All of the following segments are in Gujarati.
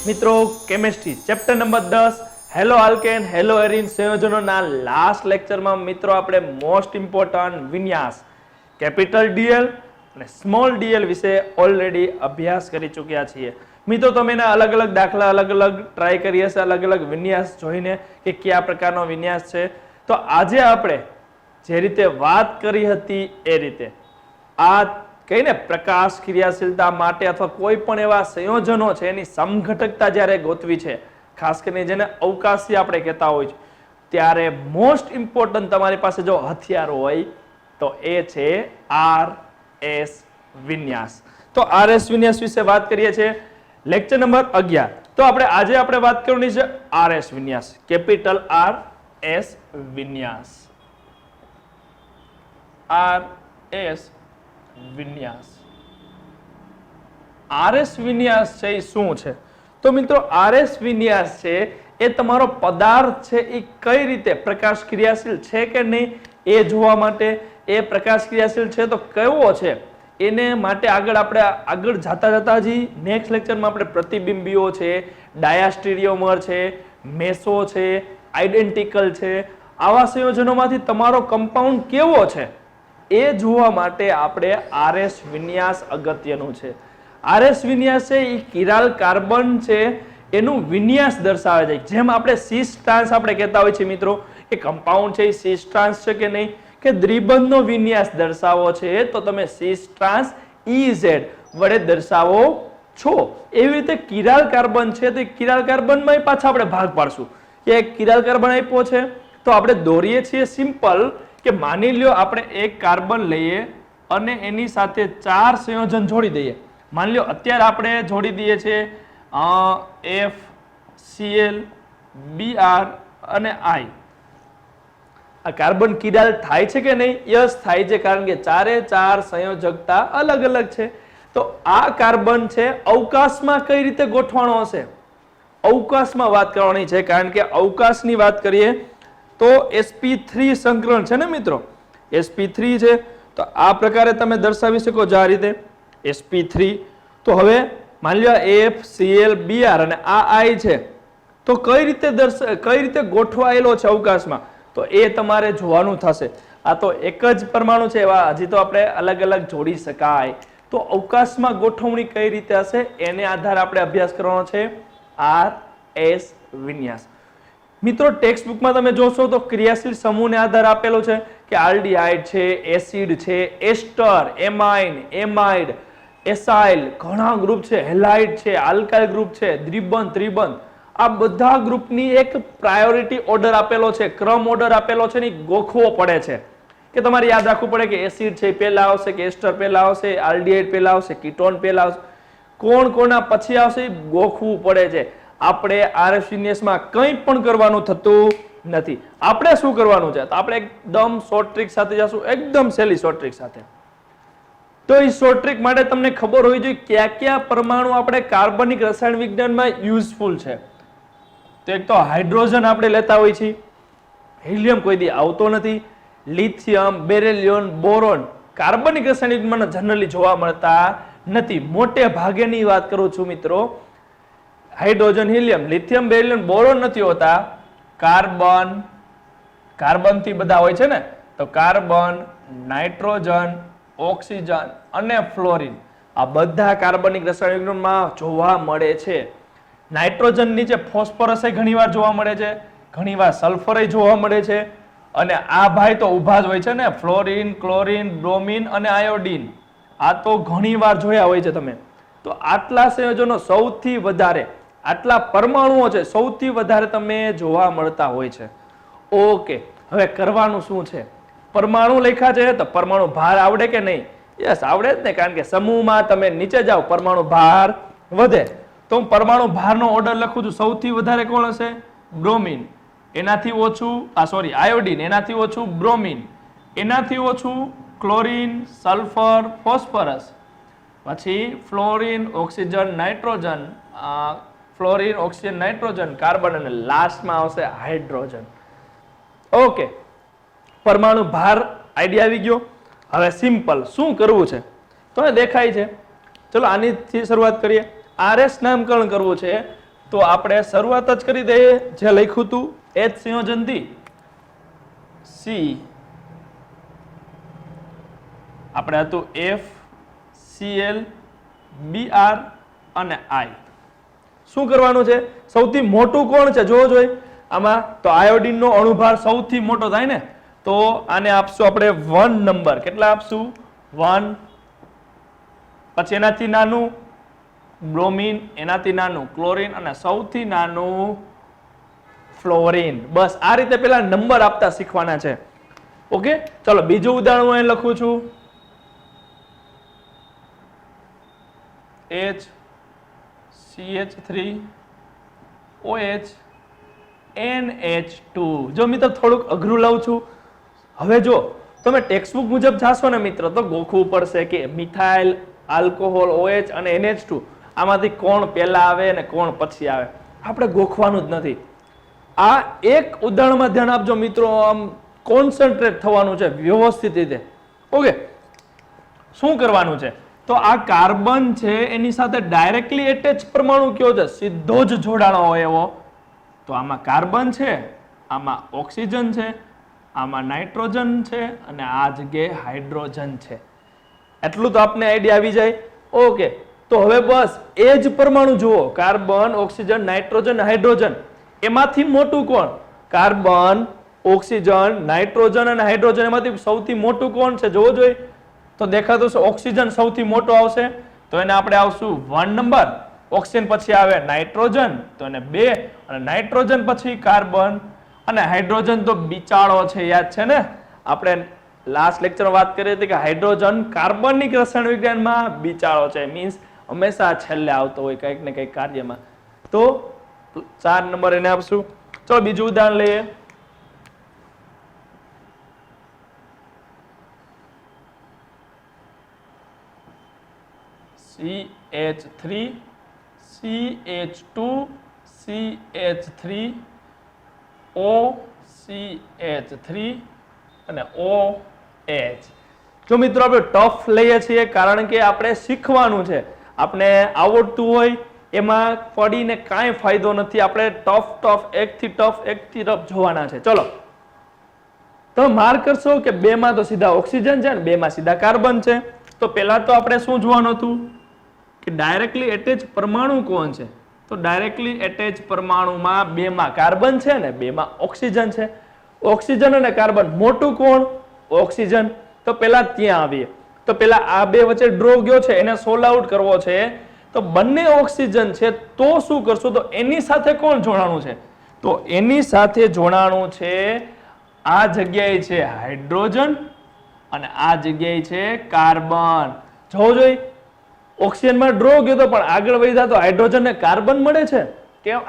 મિત્રો chemistry chapter number 10 haloalkane haloarene સંયોજનોના લાસ્ટ લેક્ચરમાં મિત્રો આપણે મોસ્ટ ઇમ્પોર્ટન્ટ વિન્યાસ કેપિટલ ડીએલ અને સ્મોલ ડીએલ વિશે ઓલરેડી અભ્યાસ કરી ચૂક્યા છીએ. મિત્રો તમે એના અલગ અલગ દાખલા અલગ અલગ ટ્રાય કરી હશે, અલગ અલગ વિન્યાસ જોઈને કે કયા પ્રકારનો વિન્યાસ છે. તો આજે આપણે જે રીતે વાત કરી હતી એ રીતે આ કહીને પ્રકાશ ક્રિયાશીલતા માટે અથવા કોઈ પણ એવા સંયોજનો છે એની સમઘટકતા જ્યારે ગોતવી છે, ખાસ કરીને જેને અવકાશી આપણે કહેતા હોય છે, ત્યારે મોસ્ટ ઇમ્પોર્ટન્ટ તમારી પાસે જો હથિયાર હોય તો એ છે RS વિન્યાસ. તો RS વિન્યાસ વિશે વાત કરીએ છીએ લેક્ચર નંબર 11. તો આજે આપણે વાત કરવાની છે RS વિન્યાસ, કેપિટલ RS વિન્યાસ. RS વિન્યાસ. RS વિન્યાસ છે એ શું છે? તો મિત્રો RS વિન્યાસ છે એ તમારો પદાર્થ છે એ કઈ રીતે પ્રકાશ ક્રિયાશીલ છે કે નહીં એ જોવા માટે, એ પ્રકાશ ક્રિયાશીલ છે તો કેવો છે એને માટે આગળ જતા હજી નેક્સ્ટ લેક્ચરમાં આપણે પ્રતિબિંબીઓ છે, ડાયાસ્ટીરિયોમર છે, મેસો છે, આઇડેન્ટિકલ છે, આવા સંયોજનોમાંથી તમારો કમ્પાઉન્ડ કેવો છે એ જોવા માટે આપણે RS વિન્યાસ અગત્યનું છે. RS વિન્યાસ છે એ કિરાલ કાર્બન છે એનું વિન્યાસ દર્શાવે છે. જેમ આપણે સિસ ટ્રાન્સ આપણે કહેતા હોય છે મિત્રો કે કમ્પાઉન્ડ છે એ સિસ ટ્રાન્સ છે કે નહીં, કે દ્વિબંધનો વિન્યાસ દર્શાવો છે તો તમે સિસ ટ્રાન્સ EZ વડે દર્શાવો છો. એવી રીતે કિરાલ કાર્બન છે તો કિરાલ કાર્બનમાં પાછા આપણે ભાગ પાડશું કે કિરાલ કાર્બન આપ્યો છે તો આપણે દોરીએ છીએ સિમ્પલ કે માની લ્યો આપણે એક કાર્બન લઈએ અને એની સાથે 4 સંયોજન જોડી દઈએ. માની લ્યો અત્યારે આપણે જોડી દઈએ છીએ FCl Br અને I. આ કાર્બન કિરાલ થાય છે કે નહીં? યસ થાય છે, કારણ કે 4 સંયોજકતા અલગ અલગ છે. તો આ કાર્બન છે અવકાશમાં કઈ રીતે ગોઠવાણો હશે, અવકાશમાં વાત કરવાની છે, કારણ કે અવકાશની વાત કરીએ તો sp3 સંકરણ છે ને મિત્રો, sp3 છે તો આ પ્રકારે તમે દર્શાવી શકો છો આ રીતે sp3. તો હવે માની લો FCl Br અને આ I છે તો કઈ રીતે ગોઠવાયેલો છે અવકાશમાં, તો એ તમારે જોવાનું થશે. આ તો એક જ પરમાણુ છે, એવા હજી તો આપણે અલગ અલગ જોડી શકાય. તો અવકાશમાં ગોઠવણી કઈ રીતે હશે એને આધારે આપણે અભ્યાસ કરવાનો છે RS વિન્યાસ. મિત્રો ટેક્સ્ટ બુકમાં તમે જોશો તો ક્રિયાશીલ સમૂહને આધાર આપેલો છે કે આલ્ડીહાઇડ છે, એસિડ છે, એસ્ટર, એમાઇન, એમાઇડ, એસાઇલ, ઘણા ગ્રુપ છે, હેલાઇડ છે, આલ્કાઇલ ગ્રુપ છે, દ્વિબંધ, ત્રિબંધ, આ બધા ગ્રુપની એક પ્રાયોરિટી ઓર્ડર આપેલો છે, ક્રમ ઓર્ડર આપેલો છે ને ગોખવો પડે છે કે તમારે યાદ રાખવું પડે કે એસિડ છે પહેલા આવશે કે એસ્ટર પહેલા આવશે, આલ્ડીહાઇડ પહેલા આવશે, કીટોન પહેલા આવશે, કોણ કોના પછી આવશે ગોખવું પડે છે. આપણે RS વિન્યાસમાં કંઈ પણ કરવાનું થતું નથી. આપણે શું કરવાનું છે તો આપણે એકદમ શોર્ટ ટ્રીક સાથે જશું, એકદમ સહેલી શોર્ટ ટ્રીક સાથે. તો એ શોર્ટ ટ્રીક માટે તમને ખબર હોવી જોઈએ કયા કયા પરમાણુ આપણે કાર્બનિક રસાયણ વિજ્ઞાનમાં યુઝફુલ છે. તો એક તો હાઇડ્રોજન આપણે લેતા હોઈએ છીએ, હિલિયમ કોઈ દી આવતો નથી, લિથિયમ, બેરિલિયમ, બોરોન કાર્બનિક રસાયણ વિજ્ઞાનમાં જનરલી જોવા મળતા નથી. મોટે ભાગેની વાત કરું છું મિત્રો, hydrogen, helium, lithium, beryllium, boron નથી હોતા. કાર્બન થી બધા હોય છે ને, તો કાર્બન, નાઇટ્રોજન, ઓક્સિજન અને ફ્લોરિન આ બધા કાર્બનિક રસાયણ વિજ્ઞાનમાં જોવા મળે છે. નાઇટ્રોજન નીચે ફોસ્ફરસ ઘણીવાર જોવા મળે છે, ઘણીવાર સલ્ફર જોવા મળે છે, અને આ ભાઈ તો ઊભા જ હોય છે ને, ફ્લોરિન, ક્લોરિન, બ્રોમિન અને આયોડિન આ તો ઘણીવાર જોયા હોય છે તમે. તો આટલા સંયોજનો સૌથી વધારે, આટલા પરમાણુઓ છે સૌથી વધારે તમે જોવા મળતા હોય છે. ઓકે, હવે કરવાનું શું છે? પરમાણુ લખ્યા છે તો પરમાણુ ભાર આવડે કે નહીં? યસ આવડે જ ને, કારણ કે સમૂહમાં તમે નીચે જાઓ પરમાણુ ભાર વધે. તો હું પરમાણુ ભારનો ઓર્ડર લખું છું. સૌથી વધારે કોણ હશે? બ્રોમિન, એનાથી ઓછું આયોડિન, એનાથી ઓછું બ્રોમિન, એનાથી ઓછું ક્લોરિન, સલ્ફર, ફોસ્ફરસ, પછી fluorine, oxygen, nitrogen, fluorine, oxygen, nitrogen, carbon અને લાસ્ટમાં આવશે હાઇડ્રોજન. ઓકે, પરમાણુ ભાર આઈડિયા આવી ગયો. હવે સિમ્પલ શું કરવું છે તો દેખાય છે. ચલો આનીથી શરૂઆત કરીએ. RS નામકરણ કરવું છે તો આપણે શરૂઆત જ કરી દઈએ જે લખ્યું હતું એ જ સંયોજનથી સી આપણે હતું FCl Br અને I. શું કરવાનું છે? સૌથી મોટું કોણ છે જોવો જોઈએ આમાં, તો આયોડિન નો અણુભાર સૌથી મોટો થાય ને, તો આને આપશું આપણે 1 નંબર. કેટલા આપશું? 1. પછી એનાથી નાનું બ્રોમિન, એનાથી નાનું ક્લોરીન અને સૌથી નાનું ફ્લોરીન. બસ આ રીતે પેલા નંબર આપતા શીખવાના છે. ઓકે, ચલો બીજું ઉદાહરણ હું અહીં લખું છું. HCH3OH NH2. જો મિત્રો થોડુંક અઘરું લઉં છું. હવે જો તમે ટેક્સ્ટબુક મુજબ જાશો ને મિત્રો તો ગોખવું પડશે કે મિથાઇલ આલ્કોહોલ OH અને NH2 આમાંથી કોણ પહેલા આવે અને કોણ પછી આવે. આપણે ગોખવાનું જ નથી. આ એક ઉદાહરણમાં ધ્યાન આપજો મિત્રો, આમ કોન્સન્ટ્રેટ થવાનું છે વ્યવસ્થિત રીતે. ઓકે, શું કરવાનું છે? તો આ કાર્બન છે એની સાથે ડાયરેક્ટલી એટેચ પરમાણુ કયો છે? સીધો જ જોડાણો હોય એવો. તો આમાં કાર્બન છે, આમાં ઓક્સિજન છે, આમાં નાઇટ્રોજન છે અને આ જગ્યાએ હાઇડ્રોજન છે. એટલું તો આપને આઈડિયા આવી જાય. ઓકે, તો હવે બસ એ જ પરમાણુ જુઓ, કાર્બન, ઓક્સિજન, નાઇટ્રોજન, હાઇડ્રોજન. એમાંથી મોટું કોણ? કાર્બન, ઓક્સિજન, નાઇટ્રોજન અને હાઇડ્રોજન. એમાંથી સૌથી મોટું કોણ છે જોવો જોઈએ. તો દેખાતું છે ઓક્સિજન સૌથી મોટો આવશે, તો એને આપણે આવશું 1 નંબર. ઓક્સિજન પછી આવે નાઇટ્રોજન, તો એને 2, અને નાઇટ્રોજન પછી કાર્બન, અને હાઇડ્રોજન તો બિચાળો છે, યાદ છે ને આપણે લાસ્ટ લેક્ચરમાં વાત કરી હતી કે હાઇડ્રોજન કાર્બનિક રસાયણ વિજ્ઞાનમાં બિચાળો છે, મીન્સ હંમેશા છેલ્લે આવતો હોય કંઈક ને કંઈક કાર્યમાં. તો 4 નંબર એને આપશું. ચલો બીજું ઉદાહરણ લઈએ. CH3 CH2 CH3 OCH3 અને OH. જો મિત્રો આપણે ટફ લઈએ છીએ કારણ કે આપણે શીખવાનું છે. આપણે આવડતું હોય એમાં પડીને કાંઈ ફાયદો નથી. આપણે ટફ એકથી ટફ જોવાના છે. ચલો તમે માર્ક કરશો કે 2 માં તો સીધા ઓક્સિજન છે ને 2 માં સીધા કાર્બન છે. તો પહેલા તો આપણે શું જોવાનું હતું કે ડાયરેક્ટલી એટેચ પરમાણુ કોણ છે? તો ડાયરેક્ટલી એટેચ પરમાણુમાં 2 માં કાર્બન છે ને 2 માં ઓક્સિજન છે. ઓક્સિજન અને કાર્બન મોટું કોણ? ઓક્સિજન. તો પહેલા ત્યાં આવીએ. તો પહેલા આ બે વચ્ચે ડ્રો ગયો છે એને સોલ્વ આઉટ કરવો છે. તો બંને ઓક્સિજન છે તો શું કરશું? તો એની સાથે કોણ જોડાણું છે? તો એની સાથે જોડાણું છે આ જગ્યાએ છે હાઇડ્રોજન અને આ જગ્યાએ છે કાર્બન. જોવો જોઈએ ઓક્સિજનમાં ડ્રો ગયો તો પણ આગળ વધ્યા તો હાઇડ્રોજન ને કાર્બન મળે છે. કેમ?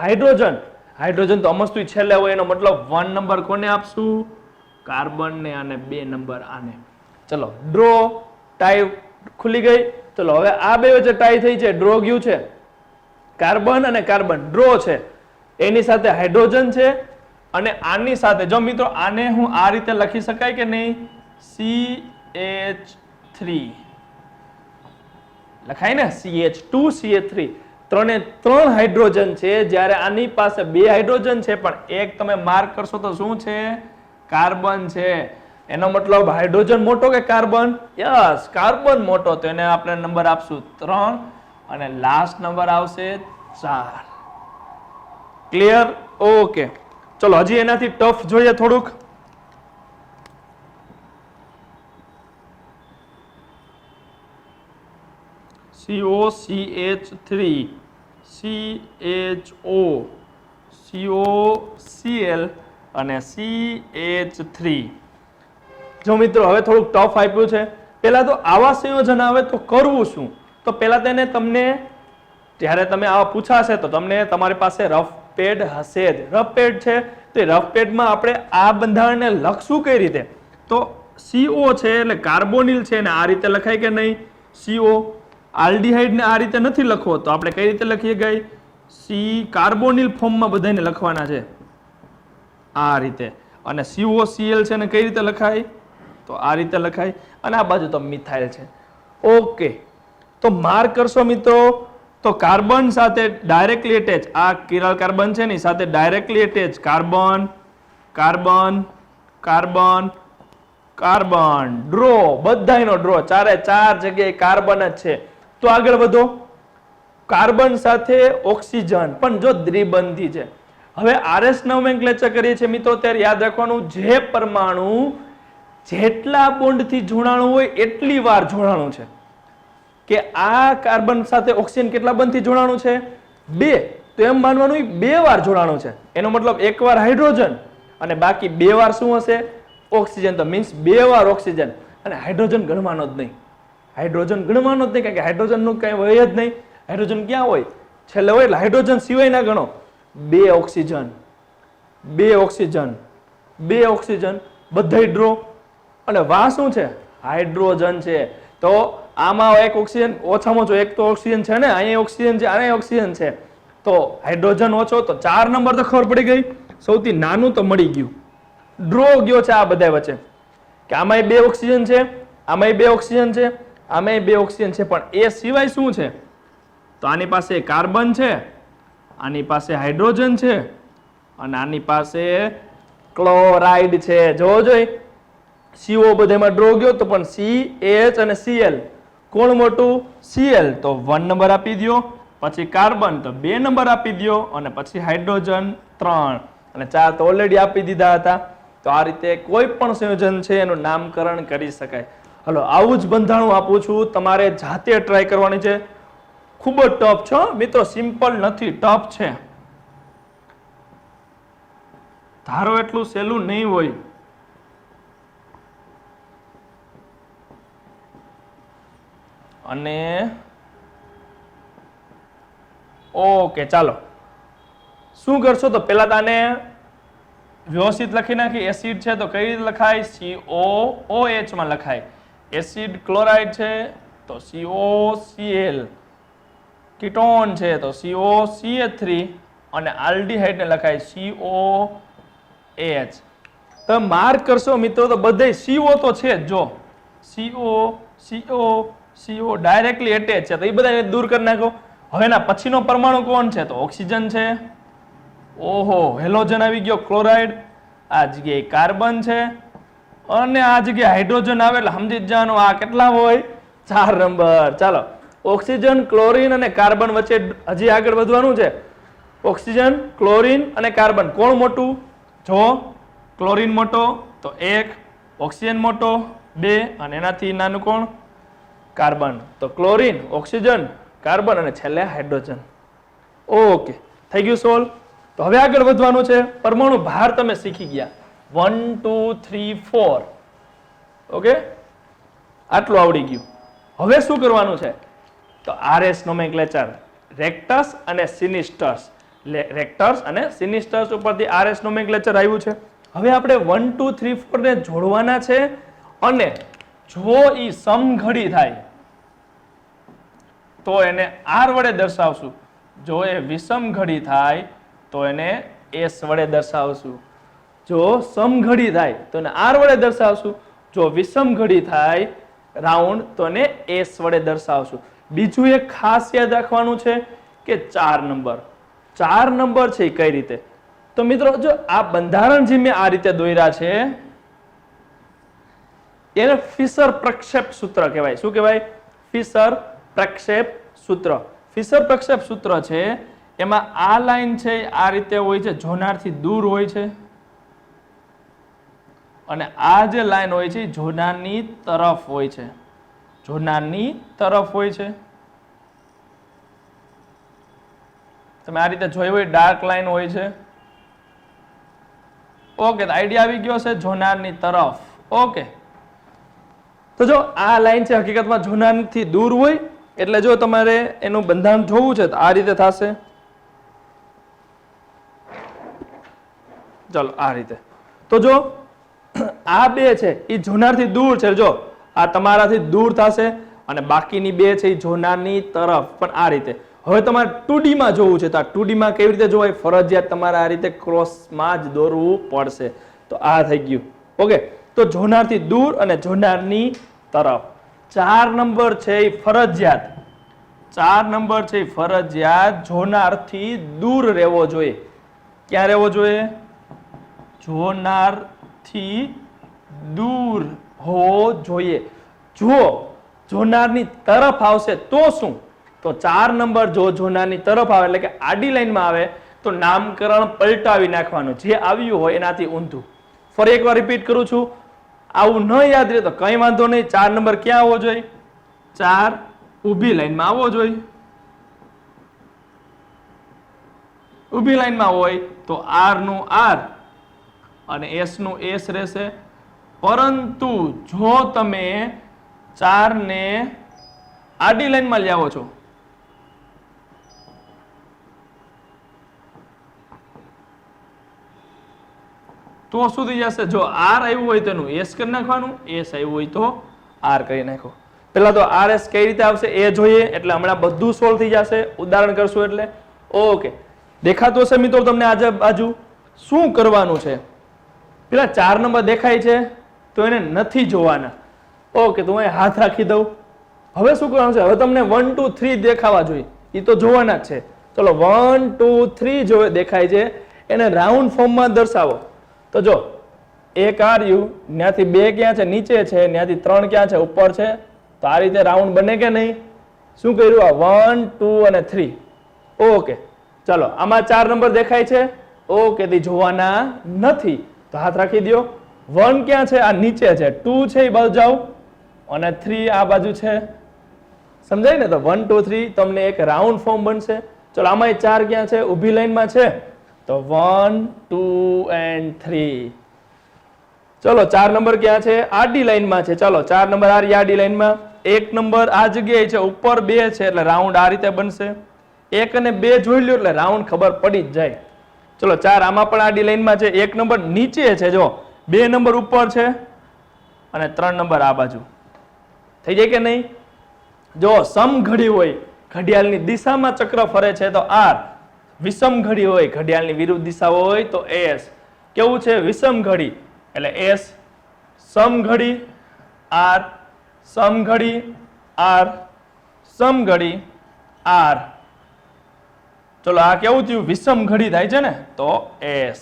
હાઇડ્રોજન તો અમસ્તુ છેલ્લે હોય, એનો મતલબ 1 નંબર કોને આપશું? કાર્બન ને, અને 2 નંબર આને. ચલો ડ્રો ટાઈ ખુલી ગઈ. ચલો હવે આ બે વચ્ચે ટાઈ થઈ છે, ડ્રો ગયું છે. કાર્બન અને કાર્બન ડ્રો છે, એની સાથે હાઇડ્રોજન છે અને આની સાથે જો મિત્રો આને હું આ રીતે લખી શકાય કે નહીં? CH3 લખાય ને, CH2 CH3 ત્રણે 3 હાઇડ્રોજન છે, જ્યારે આની પાસે 2 હાઇડ્રોજન છે પણ એક તમે માર્ક કરશો તો શું છે? કાર્બન છે. એનો મતલબ હાઇડ્રોજન મોટો કે કાર્બન? યસ, કાર્બન મોટો. તો એને આપણે નંબર આપશું 3 અને લાસ્ટ નંબર આવશે 4. ક્લિયર? ઓકે, ચલો હજી એનાથી ટફ જોઈએ થોડુંક. COCH3 CHO COCl અને CH3. જો મિત્રો હવે થોડુંક ટફ આપ્યું છે. પહેલા તો આવા સંયોજન આવે તો કરવું શું? તો પહેલા તેને તમને જ્યારે તમે આવા પૂછાશે તો તમને તમારી પાસે રફ પેડ હશે જ. રફ પેડ છે તો એ રફ પેડમાં આપણે આ બંધારણને લખશું કઈ રીતે? તો CO છે એટલે કાર્બોનિલ છે ને આ રીતે લખાય કે નહીં? CO. આલ્ડીહાઇડ ને આ રીતે નથી લખવો તો આપણે કઈ રીતે લખીએ ગઈ? સી કાર્બોનિલ ફોર્મમાં બધાને લખવાના છે આ રીતે. અને COCl છે ને કઈ રીતે લખાય? તો આ રીતે લખાય. અને આ બાજુ તો મિથાઇલ છે. ઓકે, તો માર્ક કરશો મિત્રો તો કાર્બન સાથે ડાયરેક્ટલી એટેચ, આ કિરલ કાર્બન છે ને સાથે directly attach carbon carbon carbon carbon, draw, બધાયનો ડ્રો, ચારે ચાર જગ્યાએ કાર્બન જ છે. તો આગળ વધો. કાર્બન સાથે ઓક્સિજન પણ જો દ્વિબંધી છે. હવે આરએસ નોમેનક્લેચર કરીએ છીએ મિત્રો, ત્યારે યાદ રાખવાનું જે પરમાણુ જેટલા બોન્ડથી જોડાણું હોય એટલી વાર જોડાણું છે. કે આ કાર્બન સાથે ઓક્સિજન કેટલા બંધથી જોડાણું છે? 2. તો એમ માનવાનું 2 વાર જોડાણું છે. એનો મતલબ એક વાર હાઇડ્રોજન અને બાકી 2 વાર શું હશે? ઓક્સિજન. તો મીન્સ 2 વાર ઓક્સિજન. અને હાઇડ્રોજન ગણવાનો જ નહીં. હાઇડ્રોજન ગણવાનો જ નહીં, કારણ કે હાઇડ્રોજનનું કંઈ હોય જ નહીં. હાઇડ્રોજન ક્યાં હોય? છેલ્લે હોય. એટલે હાઇડ્રોજન સિવાય ના ગણો. 2 ઓક્સિજન 2 ઓક્સિજન 2 ઓક્સિજન, બધા ડ્રો. અને વા શું છે? હાઇડ્રોજન છે. તો આમાં એક ઓક્સિજન ઓછામાં ઓછો એક તો ઓક્સિજન છે ને, અહીંયા ઓક્સિજન છે, અહીંયા ઓક્સિજન છે. તો હાઇડ્રોજન ઓછો, તો 4 નંબર તો ખબર પડી ગઈ. સૌથી નાનું તો મળી ગયું. ડ્રો ગયો છે આ બધા વચ્ચે, કે આમાંય 2 ઓક્સિજન છે, આમાંય 2 ઓક્સિજન છે, આમાંય 2 ઓક્સિજન છે. પણ એ સિવાય શું છે? તો આની પાસે કાર્બન છે, આની પાસે હાઇડ્રોજન છે, અને આની પાસે ક્લોરાઇડ છે. જોવો જોઈ CO બધામાં ડ્રો ગયો, તો પણ CH અને Cl કોણ મોટું? Cl. તો 1 નંબર આપી દો. પછી કાર્બન તો 2 નંબર આપી દો, અને પછી હાઇડ્રોજન 3 અને 4 તો ઓલરેડી આપી દીધા હતા. તો આ રીતે કોઈ પણ સંયોજન છે એનું નામકરણ કરી શકાય. હલો, આવું જ બંધાણું આપું છું, તમારે જાતે ટ્રાય કરવાની છે. ખૂબ જ ટફ છે મિત્રો, સિમ્પલ નથી, ટફ છે. ધારો એટલું સહેલું નહીં હોય. અને ઓકે, ચાલો શું કરશો? તો પેલા તાને વ્યવસ્થિત લખી નાખી. એસિડ છે તો કઈ રીતે લખાય? COOH માં લખાય. એસિડ ક્લોરાઇડ છે તો COCl. કીટોન છે તો COCH3 અને આલ્ડીહાઇડ ને લખાય COH. તો માર્ક કરશો મિત્રો તો બધે CO તો છે જ. જો CO ડાયરેક્ટલી એટેચ છે, તો એ બધા દૂર કરી નાખો. હવે એના પછીનો પરમાણુ કોણ છે? તો ઓક્સિજન છે. ઓહો, હેલોજન આવી ગયો, ક્લોરાઇડ. આ જગ્યાએ કાર્બન છે, અને આ જગ્યાએ હાઇડ્રોજન આવે એટલે સમજી જ જવાનું આ કેટલા હોય? 4 નંબર. ચાલો, ઓક્સિજન, ક્લોરીન અને કાર્બન વચ્ચે હજી આગળ વધવાનું છે. ઓક્સિજન, ક્લોરીન અને કાર્બન કોણ મોટું? જો ક્લોરીન મોટો તો 1, ઓક્સિજન મોટો 2, અને એનાથી નાનું કોણ? કાર્બન. તો ક્લોરીન, ઓક્સિજન, કાર્બન અને છેલ્લે હાઇડ્રોજન. ઓકે, થઈ ગયું સોલ્વ. તો હવે આગળ વધવાનું છે. પરમાણુ ભાર તમે શીખી ગયા. 1 2 3 4. ઓકે, આટલું આવડી ગયું. હવે શું કરવાનું છે? તો આરએસ નોમેનક્લેચર, રેક્ટસ અને સિનિસ્ટર્સ. રેક્ટસ અને સિનિસ્ટર્સ ઉપરથી આરએસ નોમેનક્લેચર આવ્યું છે. હવે આપણે 1 2 3 4 ને જોડવાના છે, અને જો ઈ સમઘડી થાય તો એને R વડે દર્શાવશું. જો એ વિષમઘડી થાય તો એને S વડે દર્શાવશું. જો સમઘડી થાય તો એને R વડે દર્શાવશું. જો વિષમઘડી થાય રાઉન્ડ તો એને S વડે દર્શાવશું. બીજું એક ખાસ યાદ રાખવાનું છે કે 4 નંબર. 4 નંબર છે કઈ રીતે? તો મિત્રો જો આ બંધારણ જે મેં આ રીતે દોર્યા છે એને ફિશર પ્રક્ષેપ સૂત્ર કહેવાય. શું કહેવાય? ફિશર પ્રક્ષેપ સૂત્ર. ફિશર પ્રક્ષેપ સૂત્ર છે એમાં આ લાઈન છે આ રીતે હોય છે, જોનારથી દૂર હોય છે, અને આ જે લાઈન હોય છે જોનારની તરફ હોય છે. જોનારની તરફ હોય છે. તમે આ રીતે જોઈ હોય, ડાર્ક લાઈન હોય છે. ઓકે, તો આઈડિયા આવી ગયો છે જોનારની તરફ. ઓકે, તો જો આ લાઈન છે હકીકતમાં જોનારથી દૂર હોય, એટલે જો તમારે એનું બંધારણ જોવું છે તો આ રીતે થશે. ચાલો આ રીતે. તો જો આ બે છે એ જોનારથી દૂર છે. જો આ તમારાથી દૂર થશે, અને બાકીની બે છે એ જોનારની તરફ. પણ આ રીતે. હવે તમારે 2D માં જોવું છે તો આ 2D માં કેવી રીતે જોવાય? ફરજિયાત તમારે આ રીતે ક્રોસમાં જ દોરવું પડશે. તો આ થઈ ગયું. ઓકે, તો જોનારથી દૂર અને જોનારની તરફ. 4 નંબર છે એ ફરજિયાત. 4 નંબર છે ફરજિયાત જોનારથી દૂર રહેવો જોઈએ. ક્યાં રહેવો જોઈએ? જોનારથી દૂર હોવો જોઈએ. જો જોનારની તરફ આવશે તો શું? તો 4 નંબર જો જોનારની તરફ આવે એટલે કે આડી લાઈનમાં આવે તો નામકરણ પલટાવી નાખવાનું, જે આવ્યું હોય એનાથી ઊંધું. ફરી એકવાર રિપીટ કરું છું, આવું ન યાદ રહે તો કઈ વાંધો નહીં. 4 નંબર ક્યાં આવવો જોઈએ? 4 ઊભી લાઈનમાં આવવો જોઈએ. ઊભી લાઈનમાં હોય તો R નું R અને S નું S રહેશે. પરંતુ જો તમે 4 ને આડી લાઈનમાં લાવો છો તો શું થઈ જશે? જો R આવ્યું હોય તો એનું S કરી નાખવાનું, S આવ્યું હોય તો R કરી નાખો. પેલા તો RS કઈ રીતે આવશે એ જોઈએ, એટલે હમણાં બધું સોલ્વ થઈ જશે. ઉદાહરણ કરશું એટલે ઓકે. દેખાતું હશે મિત્રો તમને આજુબાજુ? શું કરવાનું છે? પેલા 4 નંબર દેખાય છે તો એને નથી જોવાના. ઓકે, તો હું હાથ રાખી દઉં. હવે શું કરવાનું છે? હવે તમને 1 2 3 દેખાવા જોઈએ, એ તો જોવાના જ છે. ચલો 1 2 3 જો દેખાય છે એને રાઉન્ડ ફોર્મમાં દર્શાવો. તો જો એક આવ્યું, ત્યાંથી 2 ક્યાં છે? નીચે છે. ત્યાંથી 3 ક્યાં છે? ઉપર છે. તો આ રીતે રાઉન્ડ બને કે નહીં? શું કર્યું? આ 1 2 અને 3. ઓકે, ચલો આમાં 4 નંબર દેખાય છે. ઓકે, તે જોવાના નથી તો હાથ રાખી દો. 1 ક્યાં છે? આ નીચે છે. 2 છે એ બાજુ જાઓ અને 3 આ બાજુ છે. સમજાય ને? તો 1 2 3 તમને એક રાઉન્ડ ફોર્મ બનશે. ચલો આમાં 4 ક્યાં છે? ઊભી લાઈનમાં છે. તો 1 2 and 3. ચલો 4 નંબર ક્યાં છે? આડી લાઈનમાં છે. ચલો 4 નંબર આ આડી લાઈનમાં. 1 નંબર આ જગ્યાએ છે, ઉપર 2 છે એટલે રાઉન્ડ આ રીતે બનશે. 1 અને 2 જોઈ લો એટલે રાઉન્ડ ખબર પડી જ જાય. ચલો 4 આમાં પણ આડી લાઈનમાં છે. 1 નંબર નીચે છે, જો 2 નંબર ઉપર છે અને 3 નંબર આ બાજુ. થઈ જાય કે નહીં? જો સમઘડી હોય, ઘડિયાળની દિશામાં ચક્ર ફરે છે તો R. વિષમ ઘડી હોય, ઘડિયાળની વિરુદ્ધ દિશા હોય તો S. કેવું છે? વિષમ ઘડી એટલે S. સમઘડી R, સમઘડી R, સમઘડી R. ચલો આ કેવું થયું? વિષમ ઘડી થાય છે ને તો S.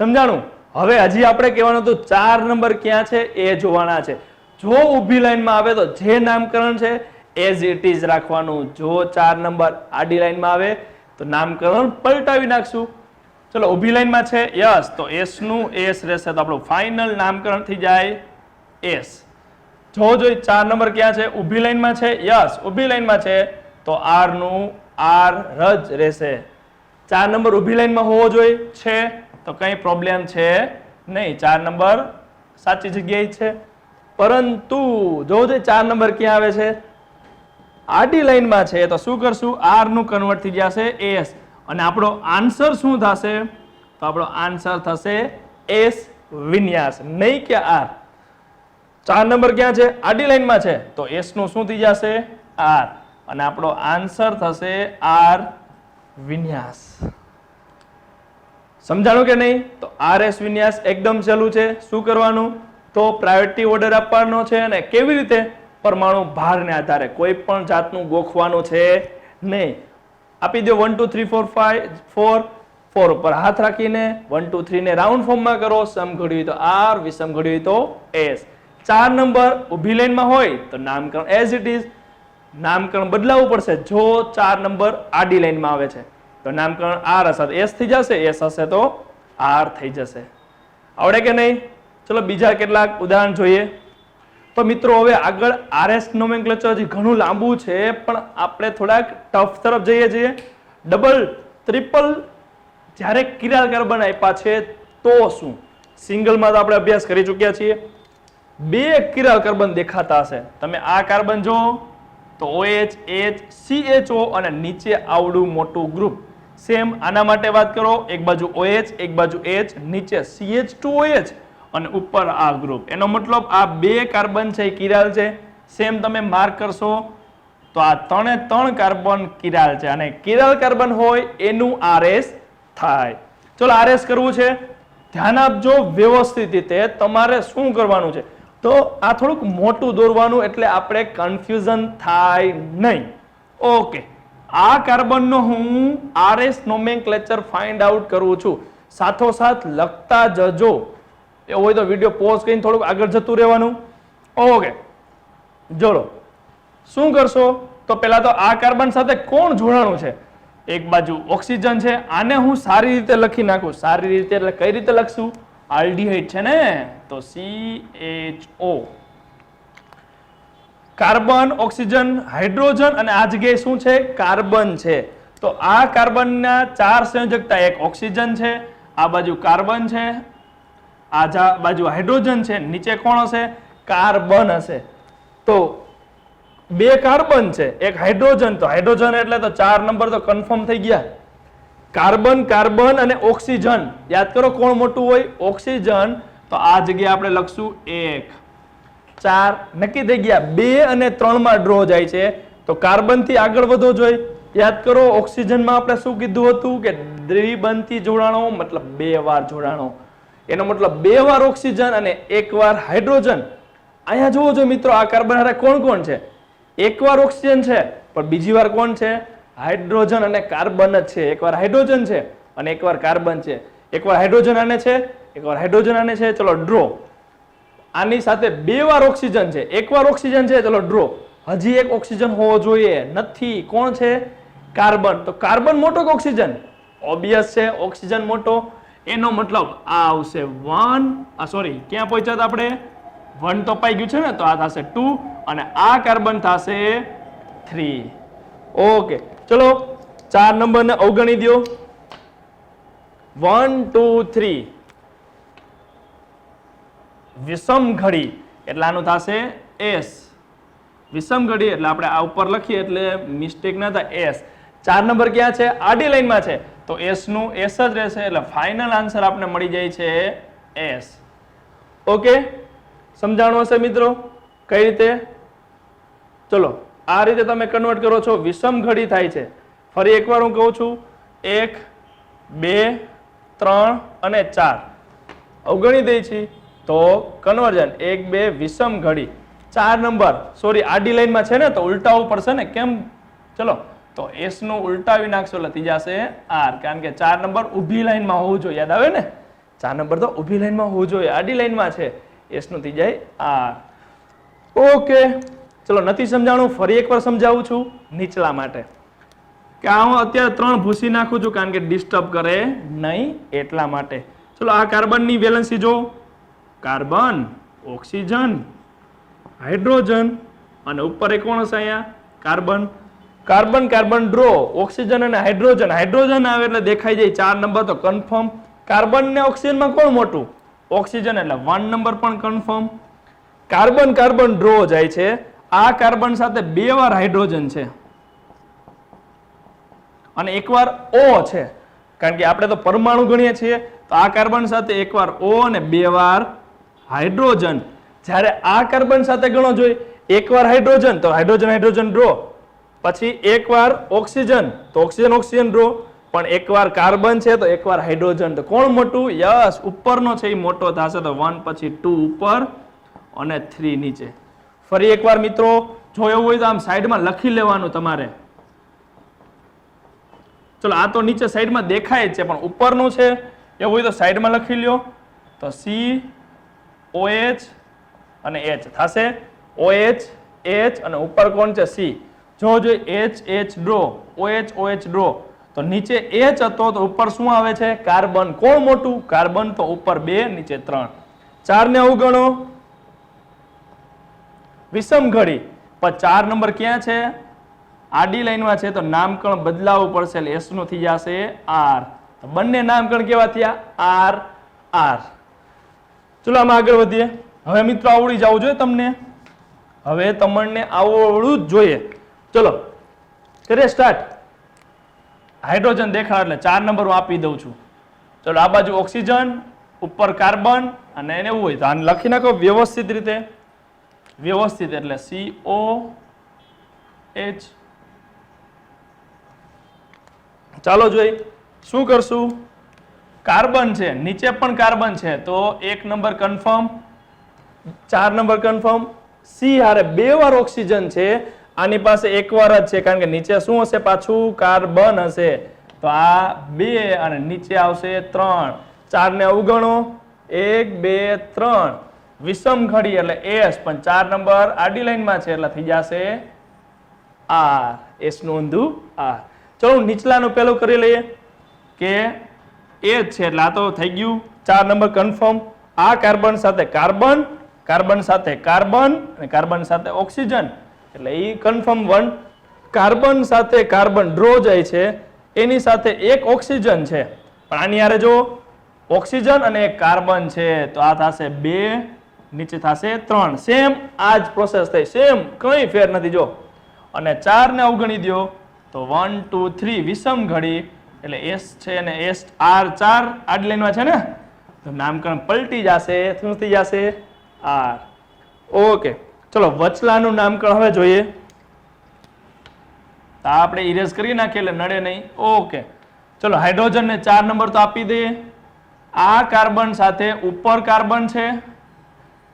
સમજાણું? હવે હજી આપણે કહેવાનું હતું 4 નંબર ક્યાં છે એ જોવાના છે. જો ઊભી લાઈનમાં આવે તો જે નામકરણ છે એઝ ઇટ ઇઝ રાખવાનું. જો 4 નંબર આડી લાઈનમાં આવે તો નામકરણ પલટાવી નાખશું. ચલો ઊભી લાઈનમાં છે યસ, તો S નું S રહેશે તો આપણું ફાઇનલ નામકરણ થઈ જાય S. જો 4 નંબર ક્યાં છે? ઊભી લાઈનમાં છે યસ, ઊભી લાઈનમાં છે તો R નું R જ રહેશે. 4 નંબર ઊભી લાઈનમાં હોવો જોઈએ છે તો કઈ પ્રોબ્લેમ છે નહીં. 4 નંબર સાચી જગ્યાએ છે. પરંતુ જો 4 નંબર ક્યાં આવે છે? આડી લાઈનમાં છે તો શું કરશું? R નું કન્વર્ટ થઈ જશે S અને આપણો આન્સર શું થશે? તો આપણો આન્સર થશે S વિન્યાસ, નહીં કે R. 4 નંબર ક્યાં છે? આડી લાઈનમાં છે તો S નું શું થઈ જશે? R અને આપણો આન્સર થશે R વિન્યાસ. સમજાણું કે નહીં? તો RS વિન્યાસ એકદમ સહેલું છે. શું કરવાનું? તો પ્રાયોરિટી ઓર્ડર આપવાનો છે અને કેવી રીતે? પરમાણુ ભારને આધારે. કોઈ પણ જાતનું ગોખવાનું છે નહીં. આપી દો 1 2 3 4 5 4 4 ઉપર હાથ રાખીને 1 2 3 ને રાઉન્ડ ફોર્મમાં કરો. સમઘડી હોય તો R, વિષમ ઘડી હોય તો S. 4 નંબર ઊભી લાઈનમાં હોય તો નામકરણ એઝ ઇટ ઇઝ. નામકરણ બદલાવવું પડશે. જો 4 નંબર આડી લાઈનમાં આવે છે તો નામકરણ R હશે તો S થઈ જશે, S હશે તો R થઈ જશે. આવડે કે નહીં? ચલો બીજા કેટલાક ઉદાહરણ જોઈએ. તો મિત્રો હવે આગળ RS નોમેનક્લેચર હજી ઘણું લાંબુ છે પણ આપણે થોડાક ટફ તરફ જઈએ છીએ. ડબલ ટ્રિપલ જ્યારે કિરાલ કાર્બન આપ્યા છે તો શું? સિંગલમાં તો આપણે અભ્યાસ કરી ચૂક્યા છીએ. 2 કિરાલ કાર્બન દેખાતા હશે. તમે આ કાર્બન જો તો OH, H, CHO અને નીચે આવડું મોટું ગ્રુપ. સેમ આના માટે વાત કરો. એક બાજુ OH, એક બાજુ H, નીચે CH2OH અને ઉપર આ ગ્રુપ. એનો મતલબ આ 2 કાર્બન છે એ કિરાલ છે. સેમ તમે માર્ક કરશો તો આ 3 કાર્બન કિરાલ છે અને કિરાલ કાર્બન હોય એનું RS થાય. ચલો RS કરવું છે. ધ્યાન આપજો વ્યવસ્થિત રીતે. તમારે શું કરવાનું છે? તો આ થોડુંક મોટું દોરવાનું એટલે આપણે કન્ફ્યુઝન થાય નહીં. ઓકે, આ કાર્બનનો હું RS નોમેનક્લેચર ફાઇન્ડ આઉટ કરું છું. સાથોસાથ લખતા જજો. એવું હોય તો વિડીયો પોઝ કરીને થોડુંક આગળ જતું રહેવાનું. ઓકે, જોડો. શું કરશો? તો પહેલા તો આ કાર્બન સાથે કોણ જોડાણું છે? એક બાજુ ઓક્સિજન છે. આને હું સારી રીતે લખી નાખું. સારી રીતે એટલે કઈ રીતે લખશું? આલ્ડીહાઇડ છે ને, તો CHO. કાર્બન, ઓક્સિજન, હાઇડ્રોજન અને આ જગ્યાએ શું છે? કાર્બન છે. તો આ કાર્બનના 4 સંયોજકતા, એક ઓક્સિજન છે, આ બાજુ કાર્બન છે, આ બાજુ હાઇડ્રોજન છે, નીચે કોણ હશે? કાર્બન હશે. તો 2 કાર્બન છે, એક હાઇડ્રોજન. તો હાઇડ્રોજન એટલે તો 4 નંબર તો કન્ફર્મ થઈ ગયા. કાર્બન, કાર્બન અને ઓક્સિજન. યાદ કરો કોણ મોટું હોય? ઓક્સિજન. તો આ જગ્યાએ આપણે લખશું 1. 4 નક્કી થઈ ગયા. 2 અને 3 માં ડ્રો જાય છે. તો કાર્બન થી આગળ વધો જોઈએ. યાદ કરો ઓક્સિજનમાં આપણે શું કીધું હતું કે દ્વિબંધી જોડાણો મતલબ 2 વાર જોડાણો. એનો મતલબ 2 વાર ઓક્સિજન અને 1 વાર હાઇડ્રોજન. અહીંયા જોવો જો મિત્રો, આ કાર્બન હારે કોણ કોણ છે? 1 વાર ઓક્સિજન છે, પણ બીજી વાર કોણ છે? હાઇડ્રોજન અને કાર્બન જ છે. 1 વાર હાઇડ્રોજન છે અને 1 વાર કાર્બન છે. 1 વાર હાઇડ્રોજન આને છે, 1 વાર હાઇડ્રોજન આને છે. ચલો ડ્રો. આની સાથે 2 વાર ઓક્સિજન છે, 1 વાર ઓક્સિજન છે. ચલો ડ્રો. હજી એક ઓક્સિજન હોવો જોઈએ, નથી. કોણ છે? કાર્બન. તો કાર્બન મોટો કે ઓક્સિજન? ઓબ્વિયસ છે, ઓક્સિજન મોટો. એનો મતલબ આ આવશે 1. સોરી, ક્યાં પહોંચ્યા હતા આપણે? 1 તો પાઈ ગયું છે ને, તો આ થશે 2 અને આ કાર્બન થશે 3. ઓકે, ચલો 4 નંબરને અવગણી દો. 1 2 3 વિષમ ઘડી એટલે આનું થશે S. વિષમ ઘડી એટલે આપણે આ ઉપર લખીએ એટલે મિસ્ટેક ના થાય. S. 4 નંબર ક્યાં છે? આડી લાઈનમાં છે. તો S નું S જ રહેશે. એટલે ફાઇનલ આન્સર આપણે મળી જાય છે S. ઓકે, સમજાણું હશે મિત્રો કઈ રીતે? ચલો આ રીતે તમે કન્વર્ટ કરો છો. વિષમ ઘડી થાય છે. ફરી એકવાર હું કહું છું, 1 2 3 અને 4 અવગણી દઈ છે. તો કન્વર્જન 1 2 વિષમ ઘડી. 4 નંબર સોરી આડી લાઈનમાં છે ને, તો ઉલટાવવું પડશે ને. કેમ? ચલો તો S નું ઉલટાવી નાખશો એટલે થઈ જશે R. કારણ કે 4 નંબર ઊભી લાઈનમાં હોવું જોઈએ. યાદ આવે ને? 4 નંબર તો ઊભી લાઈનમાં હોવું જોઈએ, આડી લાઈનમાં છે. S નું થઈ જાય R. ઓકે, ચલો નથી સમજાણું, ફરી એકવાર સમજાવું છું નીચલા માટે. કે આ હું અત્યારે 3 ભૂસી નાખું છું કારણ કે ડિસ્ટર્બ કરે નહીં એટલા માટે. ચલો આ કાર્બનની વેલેન્સી જો. કાર્બન, ઓક્સિજન, હાઇડ્રોજન અને ઉપર એક કોણ હશે અહીંયા? Carbon. Carbon carbon draw. Oxygen અને હાઇડ્રોજન. હાઇડ્રોજન આવે એટલે દેખાઈ જાય 4 નંબર તો કન્ફર્મ. કાર્બન ને ઓક્સિજનમાં કોણ મોટું? ઓક્સિજન એટલે 1 નંબર પણ કન્ફર્મ. કાર્બન કાર્બન ડ્રો જાય છે. આ કાર્બન સાથે 2 વાર હાઇડ્રોજન છે અને 1 વાર O છે. કારણ કે આપણે તો પરમાણુ ગણીએ છીએ. તો આ કાર્બન સાથે 1 વાર O અને 2 વાર હાઇડ્રોજન. જ્યારે આ કાર્બન સાથે ગણો જોઈએ, 1 વાર હાઇડ્રોજન તો હાઇડ્રોજન હાઇડ્રોજન ડ્રો, પછી 1 વાર ઓક્સિજન તો ઓક્સિજન ઓક્સિજન ડ્રો, પણ 1 વાર કાર્બન છે તો 1 વાર હાઇડ્રોજન. તો કોણ મોટું? યસ, ઉપરનો છે એ મોટો થશે. તો 1 પછી 2 ઉપર અને 3 નીચે. ફરી એકવાર મિત્રો જો એવું હોય તો આમ સાઈડમાં લખી લેવાનું તમારે. ચલો આ તો નીચે સાઈડમાં દેખાય જ છે, પણ ઉપરનું છે એવું હોય તો સાઈડમાં લખી લ્યો. તો COH અને H થશે. OH H અને ઉપર કોણ છે? C. જો H ડ્રો, OH ડ્રો, તો નીચે H હતો તો ઉપર શું આવે છે? કાર્બન. કોણ મોટું? કાર્બન. તો ઉપર 2 નીચે 3. 4 ને અવગણો. વિષમ ઘડી. પણ 4 નંબર ક્યાં છે? આડી લાઈનમાં છે. તો નામકરણ બદલાવવું પડશે એટલે S નું થઈ જશે R. તો બંને નામકરણ કેવા થયા? R R. ચલો આમાં આગળ વધીએ. હવે મિત્રો આવડી જવું જોઈએ તમને. હવે તમને આવડવું જ જોઈએ. ચલો કરીએ સ્ટાર્ટ. હાઇડ્રોજન દેખાડ એટલે 4 નંબર હું આપી દઉં છું. ચલો આ બાજુ ઓક્સિજન, ઉપર કાર્બન અને એને એવું હોય તો આને લખી નાખો વ્યવસ્થિત રીતે. વ્યવસ્થિત એટલે COH. ચાલો જોઈ શું કરશું. કાર્બન છે, નીચે પણ કાર્બન છે તો 1 number confirm, 4 number confirm. C હારે 2 વાર ઓક્સિજન છે આની પાસે એકવાર જ છે કારણ કે નીચે શું હશે પાછું કાર્બન હશે તો આ 2 અને નીચે આવશે 3 4 ને અવગણો 1 2 3 વિષમ ઘડી એટલે S પણ 4 નંબર આડી લાઈનમાં છે એટલે થઈ જશે R S નું ઊંધું R ચલો નીચલાનું પેલું કરી લઈએ કે એ જ છે એટલે આ તો થઈ ગયું 4 નંબર કન્ફર્મ આ કાર્બન સાથે કાર્બન કાર્બન સાથે કાર્બન અને કાર્બન સાથે ઓક્સિજન એટલે એ કન્ફર્મ 1 કાર્બન સાથે કાર્બન ડ્રો જાય છે એની સાથે એક ઓક્સિજન છે પણ આની હારે જો ઓક્સિજન અને એક કાર્બન છે તો આ થશે 2 નીચે થશે 3 સેમ આ જ પ્રોસેસ થઈ સેમ કંઈ ફેર નથી જો અને 4 ને અવગણી દો તો 1 2 3 વિષમ ઘડી એટલે S છે અને S R 4 આડી લાઈનમાં છે ને તો નામકરણ પલટી જશે શું થઈ જશે R ઓકે ચલો વચલાનું નામકરણ હવે જોઈએ તો આપણે ઇરેઝ કરી નાખીએ એટલે નડે નહીં ઓકે ચલો હાઇડ્રોજન ને 4 નંબર તો આપી દઈએ આ કાર્બન સાથે ઉપર કાર્બન છે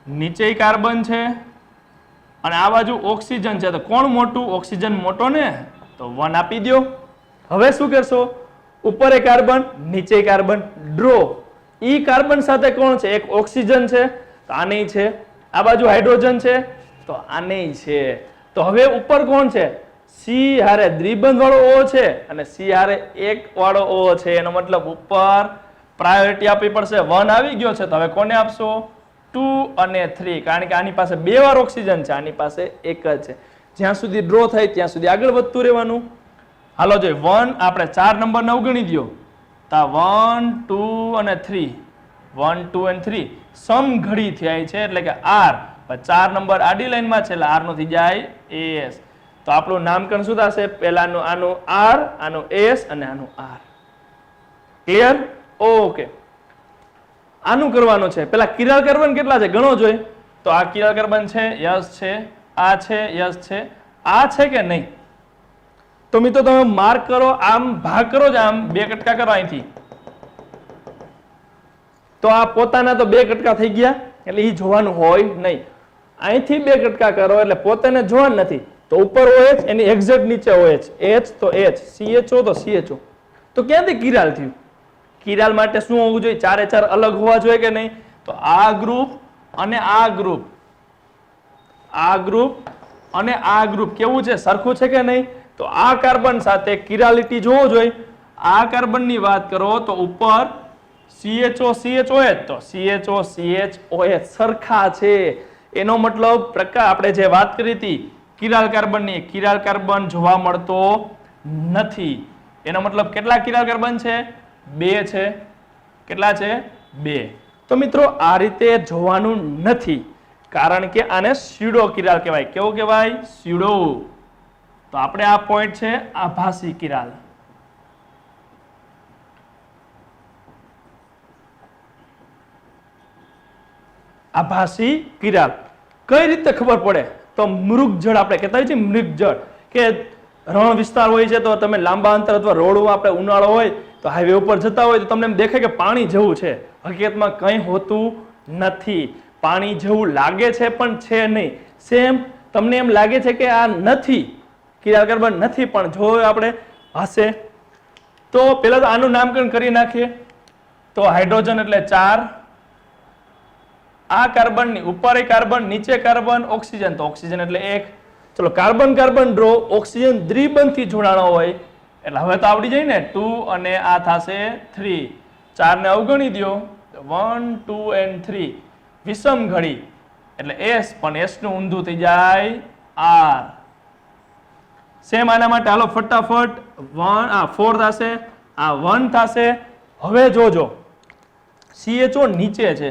નીચે કાર્બન છે અને આ બાજુ ઓક્સિજન છે તો કોણ મોટું ઓક્સિજન મોટો ને તો 1 આપી દો હવે શું કરશો ઉપર એ કાર્બન નીચે કાર્બન ડ્રો ઈ કાર્બન સાથે કોણ છે એક ઓક્સિજન છે તો આ નહીં છે આ બાજુ હાઇડ્રોજન છે તો આ નહીં છે તો હવે ઉપર કોણ છે સી હારે દ્વિબંધ વાળો O છે અને સી હારે એક વાળો O છે એનો મતલબ ઉપર પ્રાયોરિટી આપવી પડશે 1 આવી ગયો છે તો હવે કોને આપશો 2 અને 3 કારણ કે આની પાસે 2 વાર ઓક્સિજન છે આની પાસે એક જ છે જ્યાં સુધી ડ્રો થાય ત્યાં સુધી આગળ વધતું રહેવાનું હાલો જો 1 આપણે 4 નંબર ને અવગણી દો તો 1 2 અને 3 1 2 અને 3 સમઘડી થાય છે એટલે કે R 4 નંબર આડી લાઈનમાં છે એટલે R નું થઈ જાય S તો આપણું નામકરણ શું થશે પહેલાનું આનું R આનું S અને આનું R ક્લિયર ઓકે આનું કરવાનું છે પેલા કિરાલ કાર્બન કેટલા છે ગણો જોઈએ તો આ કિરાલ કાર્બન છે યસ છે આ છે યસ છે આ છે કે નહીં તો મિત્રો તમે માર્ક કરો આમ ભાગ કરો જ આમ 2 કટકા કરો અહીંથી તો આ પોતાના તો 2 કટકા થઈ ગયા એટલે એ જોવાનું હોય નહીં અહીંથી 2 કટકા કરો એટલે પોતાને જોવાનું નથી તો ઉપર OH એની એક્ઝેક્ટ નીચે OH H તો H CHO તો CHO તો ક્યાંથી કિરાલ થયું કિરાલ માટે શું હોવું જોઈએ 4 એ 4 અલગ હોવા જોઈએ કે નહીં તો આ ગ્રુપ અને આ ગ્રુપ અને આ ગ્રુપ કેવું છે સરખું છે કે નહીં તો આ કાર્બન સાથે કિરાલિટી જોવો જોઈએ આ કાર્બનની વાત કરો તો ઉપર CHO CHOH તો CHO CHOH સરખા છે એનો મતલબ પ્રકાર આપણે જે વાત કરી હતી કિરાલ કાર્બનની કિરાલ કાર્બન જોવા મળતો નથી એનો મતલબ કેટલા કિરાલ કાર્બન છે 2 છે કેટલા છે 2 તો મિત્રો આ રીતે જોવાનું નથી કારણ કે આને સ્યુડો કિરાલ કહેવાય કેવો કહેવાય સ્યુડો તો આપણે આ પોઈન્ટ છે આભાસી કિરાલ આભાસી કિરાલ કઈ રીતે ખબર પડે તો મૃગજળ આપણે કહેતા હોય છે મૃગજળ કે રણ વિસ્તાર હોય છે તો તમે લાંબા અંતર અથવા રોડમાં આપણે ઉનાળો હોય તો હાઈવે ઉપર જતા હોય તો તમને એમ દેખાય કે પાણી જેવું છે હકીકતમાં કંઈ હોતું નથી પાણી જેવું લાગે છે પણ છે નહીં સેમ તમને એમ લાગે છે કે આ નથી કિરાલ કાર્બન નથી પણ જો આપણે હશે તો પહેલા તો આનું નામકરણ કરી નાખીએ તો હાઇડ્રોજન એટલે 4 આ કાર્બનની ઉપર એ કાર્બન નીચે કાર્બન ઓક્સિજન તો ઓક્સિજન એટલે 1 ચલો કાર્બન કાર્બન ડ્રો ઓક્સિજન દ્વિબંધથી જોડાણો હોય એટલે હવે તો આવડી જાય ને 2 અને આ થશે 3 4 ને અવગણી દો 1 2 and 3 વિષમ ઘડી એટલે S પણ S નું ઊંધું થઈ જાય R સેમ આના માટે હાલો ફટાફટ 4 થશે આ 1 થશે હવે જોજો CHO નીચે છે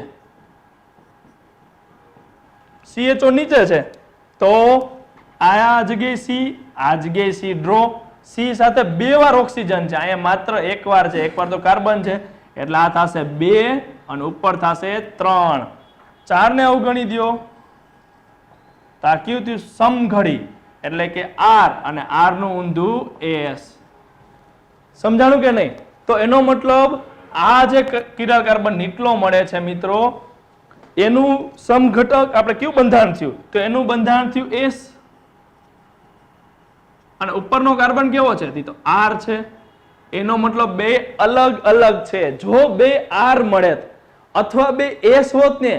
CHO નીચે છે તો આ જગ્યાએ C આ જગ્યાએ C ડ્રો C સાથે 2 વાર ઓક્સિજન છે અહીંયા માત્ર એક વાર છે એક વાર તો કાર્બન છે એટલે આ થશે 2 અને ઉપર થશે 3 4 ને અવગણી દો તો આ કેવું થયું સમઘડી એટલે કે R અને R નું ઊંધું S સમજાણું કે નહીં તો એનો મતલબ આ જે કિરાલ કાર્બન નીકળો મળે છે મિત્રો એનું સમઘટક આપણે કેવું બંધારણ થયું તો એનું બંધારણ થયું S અને ઉપરનો કાર્બન કેવો છે તો R છે. એનો મતલબ બે અલગ અલગ છે. જો બે R મળે અથવા બે S હોત ને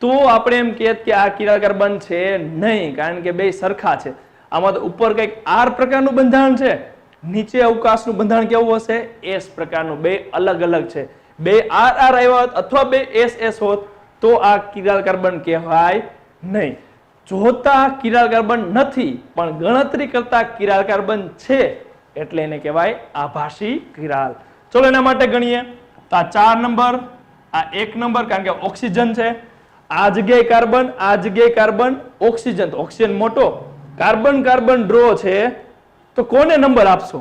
તો આપણે એમ કહેત કે આ કિરાલ કાર્બન છે નહીં, કારણ કે બે સરખા છે. આમાં તો ઉપર કંઈક R પ્રકારનું બંધારણ છે, નીચે અવકાશનું બંધારણ કેવું હશે S પ્રકારનું. બે અલગ અલગ છે. બે R આવ્યા હોત અથવા બે S હોત તો આ કિરાલ કાર્બન કહેવાય નહીં. જોતા કિરાલ કાર્બન નથી પણ ગણતરી કરતા કિરાલ કાર્બન છે એટલે એને કહેવાય આભાસી કિરાલ. ચલો એના માટે ગણીએ તો આ 4 નંબર, આ 1 નંબર, કારણ કે ઓક્સિજન છે. આ જગ્યાએ કાર્બન, આ જગ્યાએ કાર્બન, ઓક્સિજન. તો ઓક્સિજન મોટો, કાર્બન કાર્બન ડ્રો છે તો કોને નંબર આપશો?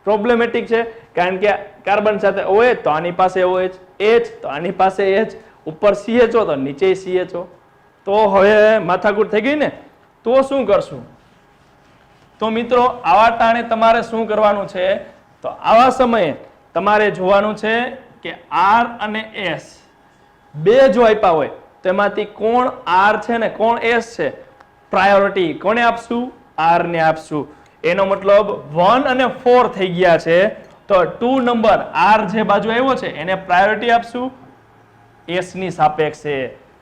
પ્રોબ્લેમેટિક છે, કારણ કે કાર્બન સાથે OH તો આની પાસે OH, H તો આની પાસે H, ઉપર CHO તો નીચે CHO. તો હવે માથાકૂટ થઈ ગઈ ને. તો શું કરશું? તો મિત્રો આવા ટાણે તમારે શું કરવાનું છે તો આવા સમયે તમારે જોવાનું છે કે R અને S બે જો આપ્યા હોય તો એમાંથી કોણ R છે ને કોણ S છે, પ્રાયોરિટી કોને આપશું? R ને આપશું. એનો મતલબ 1 અને 4 થઈ ગયા છે તો 2 નંબર R જે બાજુ આવ્યો છે એને પ્રાયોરિટી આપશું S ની સાપેક્ષે.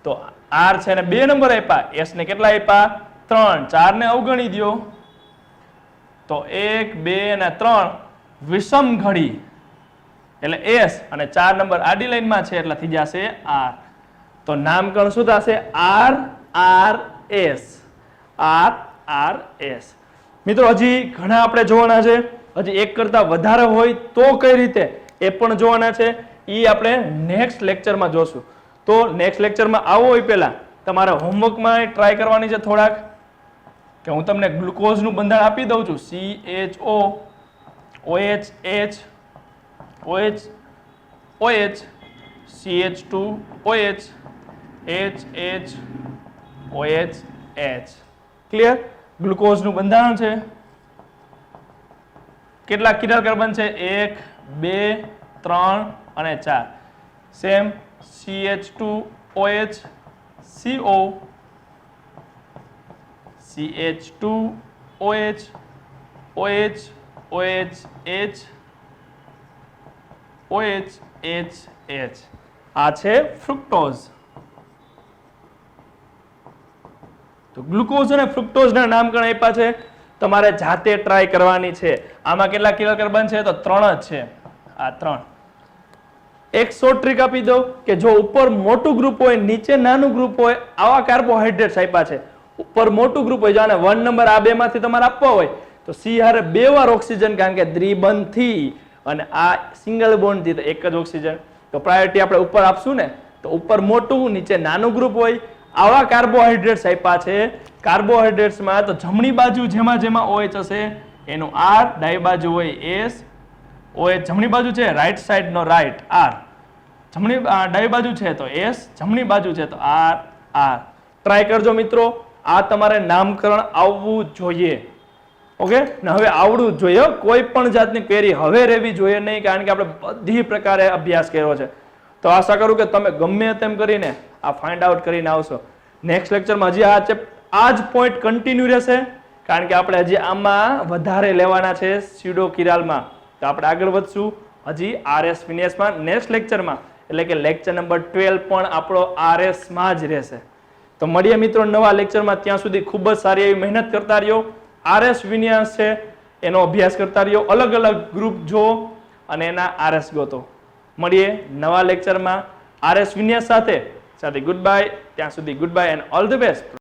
તો R છે ને 2 નંબર આપ્યા, S ને કેટલા આપ્યા? 3. 4 ને અવગણી દો તો 1 2 અને 3 વિષમ ઘડી એટલે S અને 4 નંબર આડી લાઈનમાં છે એટલે થઈ જશે R. તો નામકરણ શું થશે? R R S, R R S. મિત્રો હજી ઘણા આપણે જોવાના છે, હજી એક કરતા વધારે હોય તો કઈ રીતે એ પણ જોવાના છે. એ આપણે નેક્સ્ટ લેક્ચરમાં જોશું. તો નેક્સ્ટ લેક્ચરમાં આવો હોય પહેલા તમારે હોમવર્કમાં ટ્રાય કરવાની છે થોડાક, કે હું તમને ગ્લુકોઝનું બંધારણ આપી દઉં છું. CHO OH H OH OH CH2 OH H H OH H. Clear? ગ્લુકોઝનું બંધારણ છે. કેટલા કિરાલ કાર્બન છે? 1 2 3 અને 4. Same CH2 OH CO CH2 OH OH OH H OH H H. આ છે ફ્રુક્ટોઝ. તો ગ્લુકોઝ અને ફ્રુક્ટોઝના નામકરણ આપ્યા છે, તમારે જાતે ટ્રાય કરવાની છે. આમાં કેટલા કિરાલ કાર્બન છે તો 3 જ છે. આ 3. એક શોર્ટ ટ્રીક આપી દઉં કે જો ઉપર મોટું ગ્રુપ હોય નીચે નાનું ગ્રુપ હોય, આવા કાર્બોહાઈડ્રેટ્સ આપ્યા છે. ઉપર મોટું ગ્રુપ હોય, જાણે 1 નંબર આ બે માંથી તમારે આપવા હોય તો C હારે 2 વાર ઓક્સિજન, કારણ કે દ્વિબંધ થી, અને આ સિંગલ બોન્ડ થી તો એક જ ઓક્સિજન. તો પ્રાયોરિટી આપણે ઉપર આપશું ને. તો ઉપર મોટું નીચે નાનું ગ્રુપ હોય, આવા કાર્બોહાઈડ્રેટ્સ આપ્યા છે. કાર્બોહાઈડ્રેટ્સમાં તો જમણી બાજુ જેમાં જેમાં OH હશે એનું R, ડાબી બાજુ હોય S. OH જમણી બાજુ છે, રાઈટ સાઈડ નો રાઈટ R. જમણી ડાબી બાજુ છે તો S, જમણી બાજુ છે તો R R. ટ્રાય કરજો મિત્રો. આ તમારે નામકરણ આવવું જોઈએ. ઓકે, ને હવે આવડવું જ જોઈએ. કોઈ પણ જાતની ક્વેરી હવે રહેવી જોઈએ નહીં, કારણ કે આપણે બધી પ્રકારે અભ્યાસ કર્યો છે. તો આશા કરું કે તમે ગમે તેમ કરીને આ ફાઇન્ડ આઉટ કરીને આવશો. નેક્સ્ટ લેક્ચરમાં હજી આ જ પોઈન્ટ કન્ટિન્યુ રહેશે, કારણ કે આપણે હજી આમાં વધારે લેવાના છે સ્યુડો કિરાલમાં. તો આપણે આગળ વધશું હજી RS ફિનિયસમાં નેક્સ્ટ લેક્ચરમાં, એટલે કે લેક્ચર નંબર 12 પણ આપણો RS માં જ રહેશે. તો મળીએ મિત્રો નવા લેક્ચરમાં. ત્યાં સુધી ખૂબ જ સારી એવી મહેનત કરતા રહ્યો. RS વિન્યાસ છે એનો અભ્યાસ કરતા રહ્યો, અલગ અલગ ગ્રુપ જો અને એના RS ગોતો. મળીએ નવા લેક્ચરમાં RS વિન્યાસ સાથે. Good bye. ત્યાં સુધી good bye and all the best.